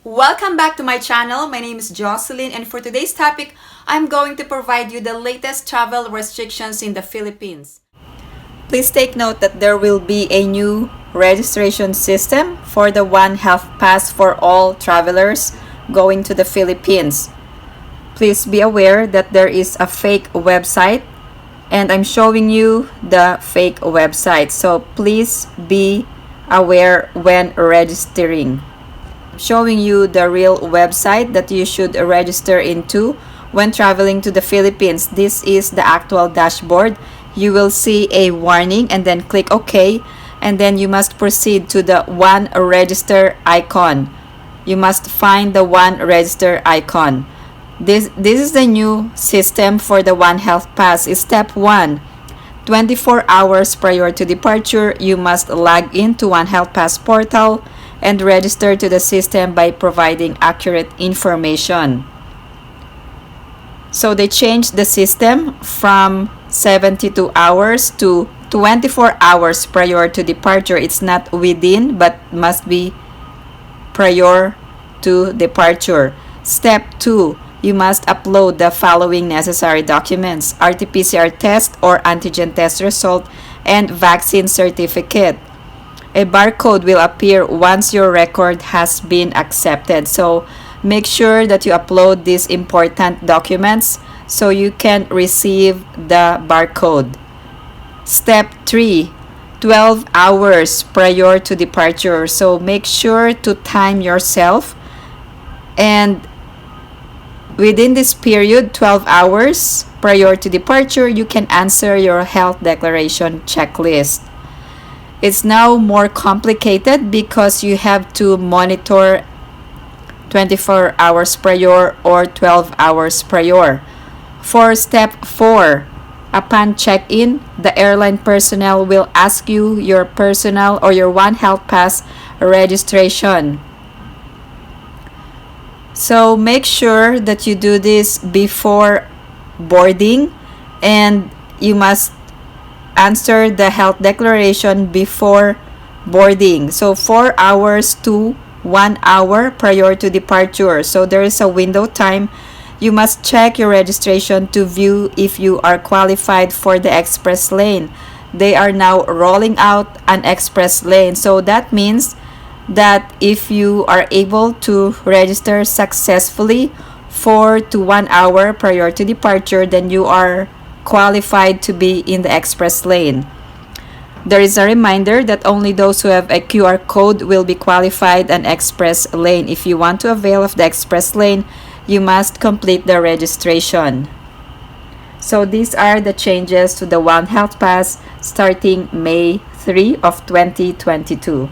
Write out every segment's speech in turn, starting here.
Welcome back to my channel. My name is Jocelyn, and for today's topic, I'm going to provide you the latest travel restrictions in the Philippines. Please take note that there will be a new registration system for the One Health Pass for all travelers going to the Philippines. Please be aware that there is a fake website, and I'm showing you the fake website. So please be aware when registering. Showing you the real website that you should register into when traveling to the Philippines. This is the actual dashboard. You will see a warning and then click OK, and then you must proceed to the One Register icon. You must find the One Register icon. This is the new system for the One Health Pass. Step 1. 24 hours prior to departure, you must log into One Health Pass portal and register to the system by providing accurate information. So they changed the system from 72 hours to 24 hours prior to departure. It's not within, but must be prior to departure. Step 2. You must upload the following necessary documents: RT-PCR test or antigen test result and vaccine certificate. A barcode will appear once your record has been accepted. So make sure that you upload these important documents so you can receive the barcode. Step 3. 12 hours prior to departure. So make sure to time yourself, and within this period, 12 hours prior to departure, you can answer your health declaration checklist. It's now more complicated because you have to monitor 24 hours prior or 12 hours prior. For step 4, upon check-in, the airline personnel will ask you your personal or your One Health Pass registration. So make sure that you do this before boarding, and you must answer the health declaration before boarding. So 4 hours to 1 hour prior to departure. So there is a window time. You must check your registration to view if you are qualified for the express lane. They are now rolling out an express lane. So that means that if you are able to register successfully 4 to 1 hour prior to departure, then you are qualified to be in the express lane. There is a reminder that only those who have a QR code will be qualified an express lane. If you want to avail of the express lane, you must complete the registration. So these are the changes to the One Health Pass starting May 3 of 2022.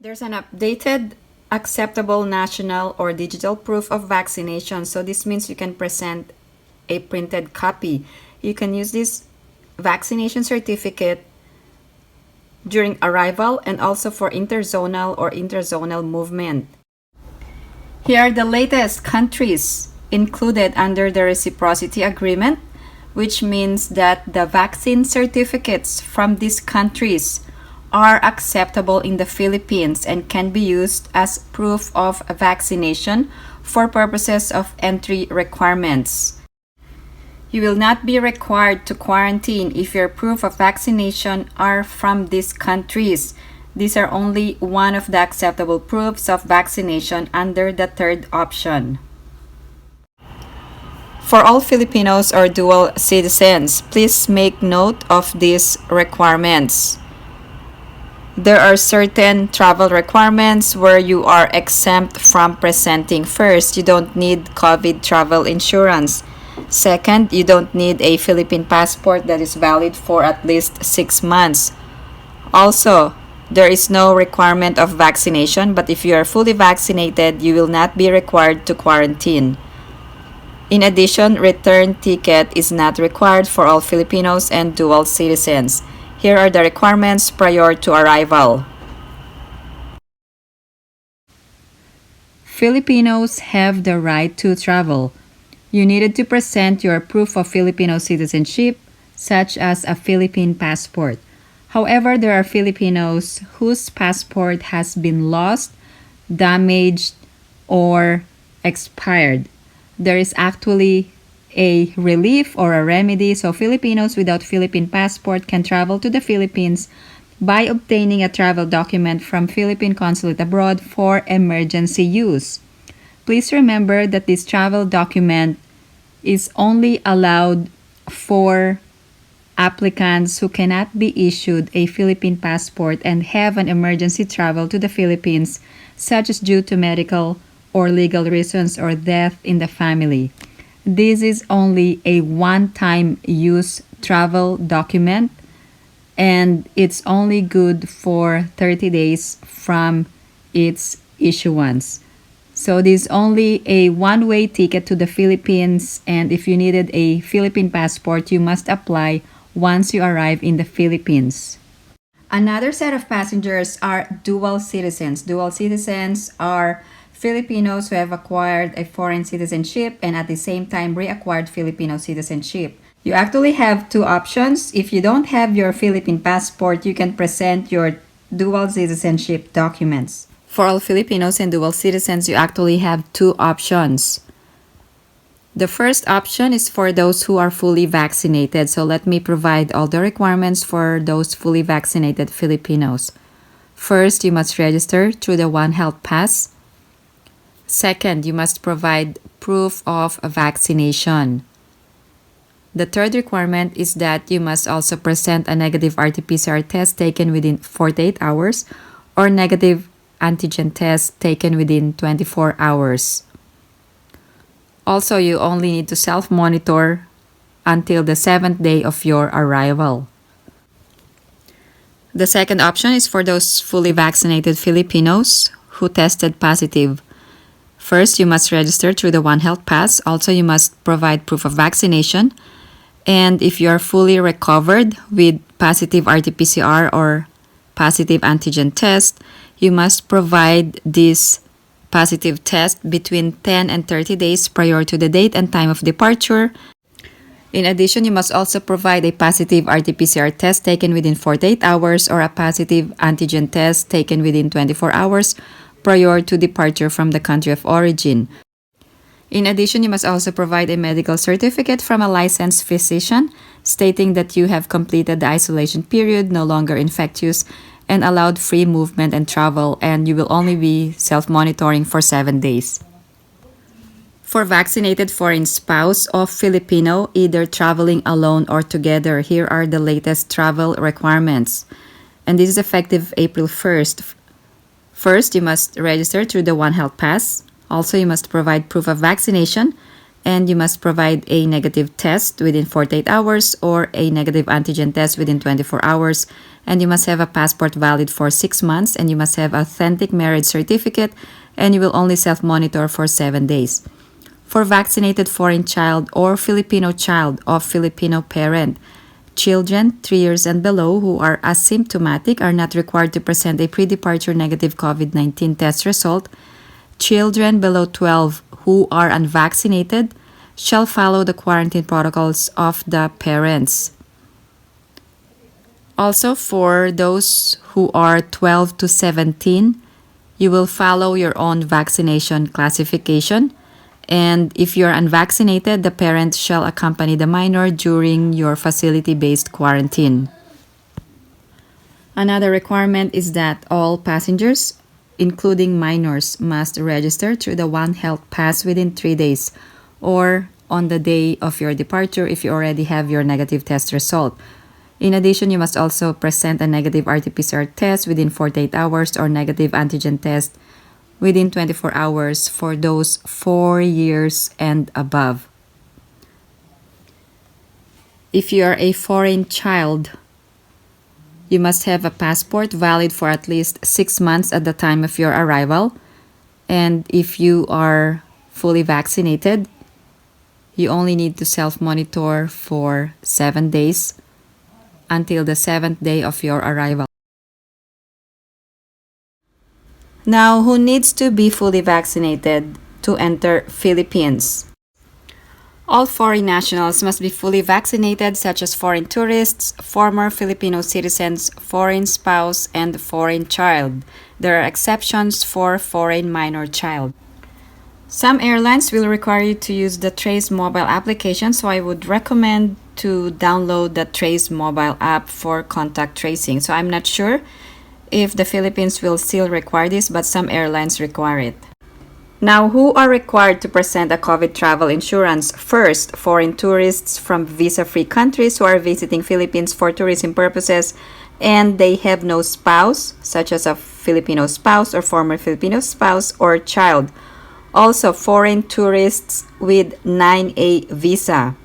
There's an updated acceptable national or digital proof of vaccination. So this means you can present a printed copy. You can use this vaccination certificate during arrival and also for interzonal or interzonal movement. Here are the latest countries included under the reciprocity agreement, which means that the vaccine certificates from these countries are acceptable in the Philippines and can be used as proof of vaccination for purposes of entry requirements. You will not be required to quarantine if your proof of vaccination are from these countries. These are only one of the acceptable proofs of vaccination under the third option. For all Filipinos or dual citizens, please make note of these requirements. There are certain travel requirements where you are exempt from presenting. First, you don't need COVID travel insurance. Second, you don't need a Philippine passport that is valid for at least 6 months. Also, there is no requirement of vaccination, but if you are fully vaccinated, you will not be required to quarantine. In addition, return ticket is not required for all Filipinos and dual citizens. Here are the requirements prior to arrival. Filipinos have the right to travel. You needed to present your proof of Filipino citizenship, such as a Philippine passport. However, there are Filipinos whose passport has been lost damaged, or expired. There is actually a relief or a remedy, so Filipinos without Philippine passport can travel to the Philippines by obtaining a travel document from Philippine Consulate abroad for emergency use. Please remember that this travel document is only allowed for applicants who cannot be issued a Philippine passport and have an emergency travel to the Philippines, such as due to medical or legal reasons or death in the family. This is only a one-time use travel document, and it's only good for 30 days from its issuance. So this is only a one-way ticket to the Philippines, and if you needed a Philippine passport, you must apply once you arrive in the Philippines. Another set of passengers are dual citizens. Dual citizens are Filipinos who have acquired a foreign citizenship and at the same time reacquired Filipino citizenship. You actually have two options. If you don't have your Philippine passport, you can present your dual citizenship documents. For all Filipinos and dual citizens, you actually have two options. The first option is for those who are fully vaccinated. So let me provide all the requirements for those fully vaccinated Filipinos. First, you must register through the One Health Pass. Second, you must provide proof of vaccination. The third requirement is that you must also present a negative RT-PCR test taken within 48 hours or negative antigen test taken within 24 hours. Also, you only need to self-monitor until the 7th day of your arrival. The second option is for those fully vaccinated Filipinos who tested positive. First, you must register through the One Health Pass. Also, you must provide proof of vaccination. And if you are fully recovered with positive RT-PCR or positive antigen test, you must provide this positive test between 10 and 30 days prior to the date and time of departure. In addition, you must also provide a positive RT-PCR test taken within 48 hours or a positive antigen test taken within 24 hours prior to departure from the country of origin. In addition, you must also provide a medical certificate from a licensed physician stating that you have completed the isolation period, no longer infectious, and allowed free movement and travel, and you will only be self-monitoring for 7 days. For vaccinated foreign spouse of Filipino, either traveling alone or together, here are the latest travel requirements. And this is effective April 1st. First, you must register through the One Health Pass. Also, you must provide proof of vaccination, and you must provide a negative test within 48 hours or a negative antigen test within 24 hours. And you must have a passport valid for 6 months, and you must have authentic marriage certificate, and you will only self-monitor for 7 days. For vaccinated foreign child or Filipino child of Filipino parent, children 3 years and below who are asymptomatic are not required to present a pre-departure negative COVID-19 test result. Children below 12 who are unvaccinated shall follow the quarantine protocols of the parents. Also, for those who are 12 to 17, you will follow your own vaccination classification. And if you're unvaccinated, the parent shall accompany the minor during your facility-based quarantine. Another requirement is that all passengers, including minors, must register through the One Health Pass within 3 days or on the day of your departure if you already have your negative test result. In addition, you must also present a negative RT-PCR test within 48 hours or negative antigen test within 24 hours for those 4 years and above. If you are a foreign child, you must have a passport valid for at least 6 months at the time of your arrival. And if you are fully vaccinated, you only need to self-monitor for 7 days until the 7th day of your arrival. Now, who needs to be fully vaccinated to enter Philippines? All foreign nationals must be fully vaccinated, such as foreign tourists, former Filipino citizens, foreign spouse, and foreign child. There are exceptions for foreign minor child. Some airlines will require you to use the Traze Mobile Application, so I would recommend to download the Traze Mobile app for contact tracing. So I'm not sure if the Philippines will still require this, but some airlines require it. Now, who are required to present a COVID travel insurance? First, foreign tourists from visa-free countries who are visiting Philippines for tourism purposes and they have no spouse, such as a Filipino spouse or former Filipino spouse or child. Also, foreign tourists with 9A visa,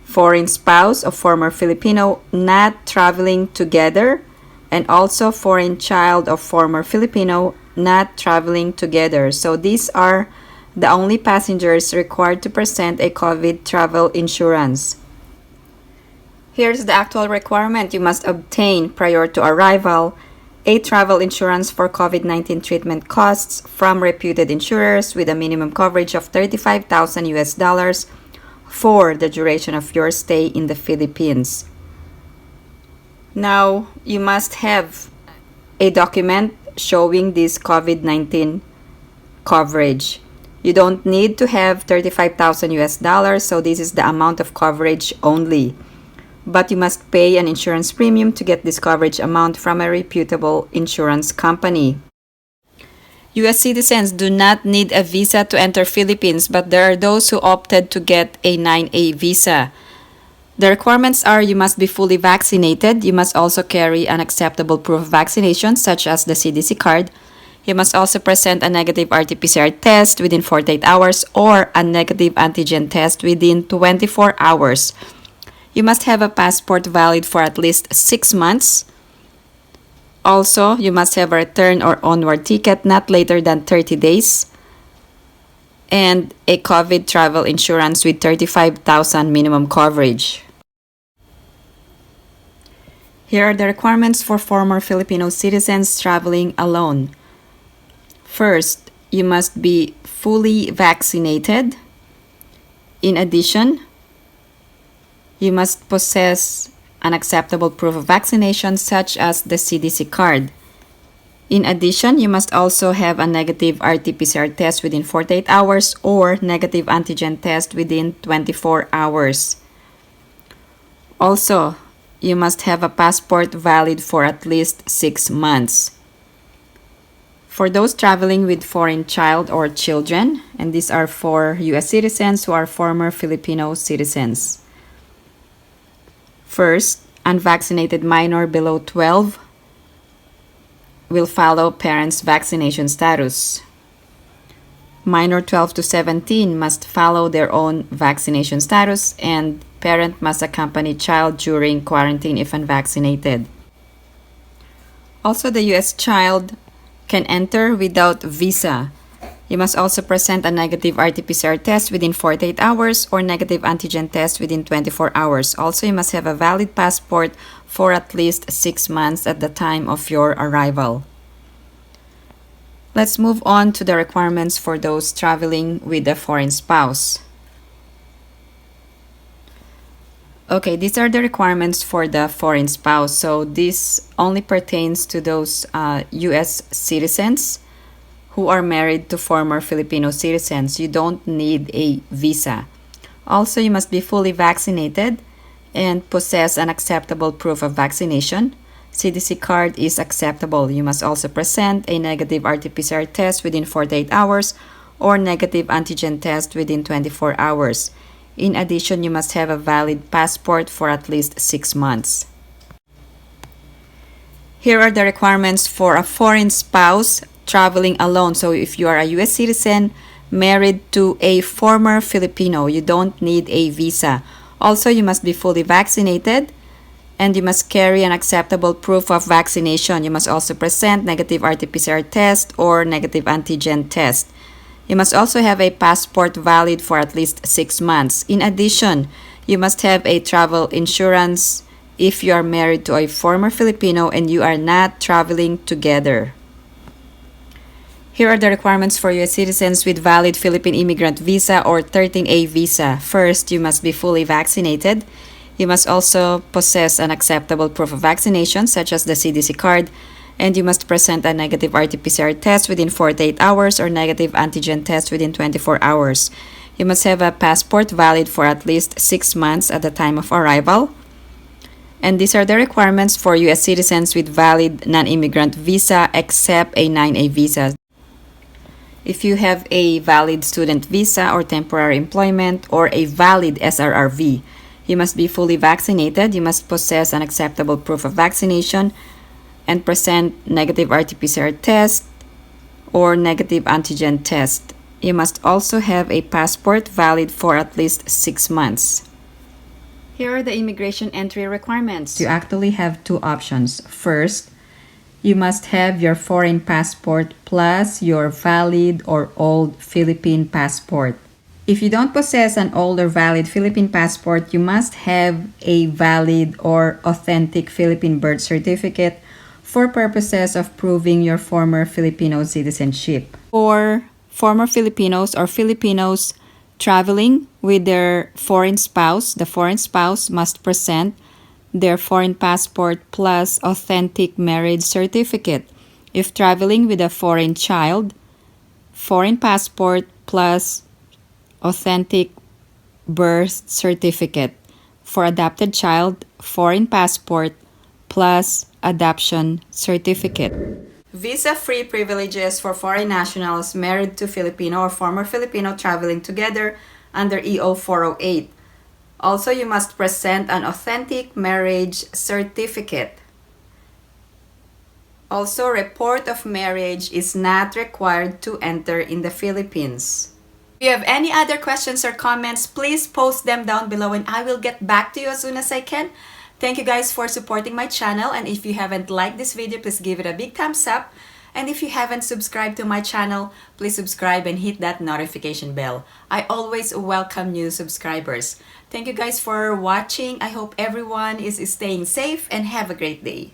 foreign spouse of former Filipino not traveling together, and also foreign child of former Filipino not traveling together. So these are the only passengers required to present a COVID travel insurance. Here's the actual requirement. You must obtain prior to arrival a travel insurance for COVID-19 treatment costs from reputed insurers with a minimum coverage of $35,000 for the duration of your stay in the Philippines. Now, you must have a document showing this COVID-19 coverage. You don't need to have $35,000, so this is the amount of coverage only. But you must pay an insurance premium to get this coverage amount from a reputable insurance company. U.S. citizens do not need a visa to enter Philippines, but there are those who opted to get a 9A visa. The requirements are you must be fully vaccinated, you must also carry an acceptable proof of vaccination such as the CDC card, you must also present a negative RT-PCR test within 48 hours or a negative antigen test within 24 hours. You must have a passport valid for at least 6 months. Also, you must have a return or onward ticket not later than 30 days. And a COVID travel insurance with $35,000 minimum coverage. Here are the requirements for former Filipino citizens traveling alone. First, you must be fully vaccinated. In addition, you must possess an acceptable proof of vaccination such as the CDC card. In addition, you must also have a negative RT-PCR test within 48 hours or negative antigen test within 24 hours. Also, you must have a passport valid for at least 6 months. For those traveling with foreign child or children, and these are for U.S. citizens who are former Filipino citizens. First, unvaccinated minor below 12 will follow parents' vaccination status. Minor 12 to 17 must follow their own vaccination status, and parent must accompany child during quarantine if unvaccinated. Also, the U.S. child can enter without visa. You must also present a negative RT-PCR test within 48 hours or negative antigen test within 24 hours. Also, you must have a valid passport for at least 6 months at the time of your arrival. Let's move on to the requirements for those traveling with a foreign spouse. Okay, these are the requirements for the foreign spouse. So this only pertains to those U.S. citizens who are married to former Filipino citizens. You don't need a visa. Also, you must be fully vaccinated and possess an acceptable proof of vaccination. CDC card is acceptable. You must also present a negative RT-PCR test within 48 hours or negative antigen test within 24 hours. In addition, you must have a valid passport for at least 6 months. Here are the requirements for a foreign spouse traveling alone. So if you are a U.S. citizen married to a former Filipino, you don't need a visa. Also, you must be fully vaccinated and you must carry an acceptable proof of vaccination. You must also present negative RT-PCR test or negative antigen test. You must also have a passport valid for at least 6 months. In addition, you must have a travel insurance if you are married to a former Filipino and you are not traveling together. Here are the requirements for U.S. citizens with valid Philippine Immigrant visa or 13A visa. First, you must be fully vaccinated. You must also possess an acceptable proof of vaccination such as the CDC card. and you must present a negative RT-PCR test within 48 hours or negative antigen test within 24 hours. You must have a passport valid for at least 6 months at the time of arrival. And these are the requirements for U.S. citizens with valid non-immigrant visa except a 9A visa. If you have a valid student visa or temporary employment or a valid SRRV, you must be fully vaccinated, you must possess an acceptable proof of vaccination, and present negative RT-PCR test or negative antigen test. You must also have a passport valid for at least 6 months. Here are the immigration entry requirements. You actually have two options. First, you must have your foreign passport plus your valid or old Philippine passport. If you don't possess an old or valid Philippine passport, you must have a valid or authentic Philippine birth certificate for purposes of proving your former Filipino citizenship. For former Filipinos or Filipinos traveling with their foreign spouse, the foreign spouse must present their foreign passport plus authentic marriage certificate. If traveling with a foreign child, foreign passport plus authentic birth certificate. For adopted child, foreign passport plus adoption certificate. Visa-free privileges for foreign nationals married to Filipino or former Filipino traveling together under EO 408. Also, you must present an authentic marriage certificate. Also, report of marriage is not required to enter in the Philippines. If you have any other questions or comments, please post them down below and I will get back to you as soon as I can. Thank you guys for supporting my channel, and if you haven't liked this video, please give it a big thumbs up. And if you haven't subscribed to my channel, please subscribe and hit that notification bell. I always welcome new subscribers. Thank you guys for watching. I hope everyone is staying safe and have a great day.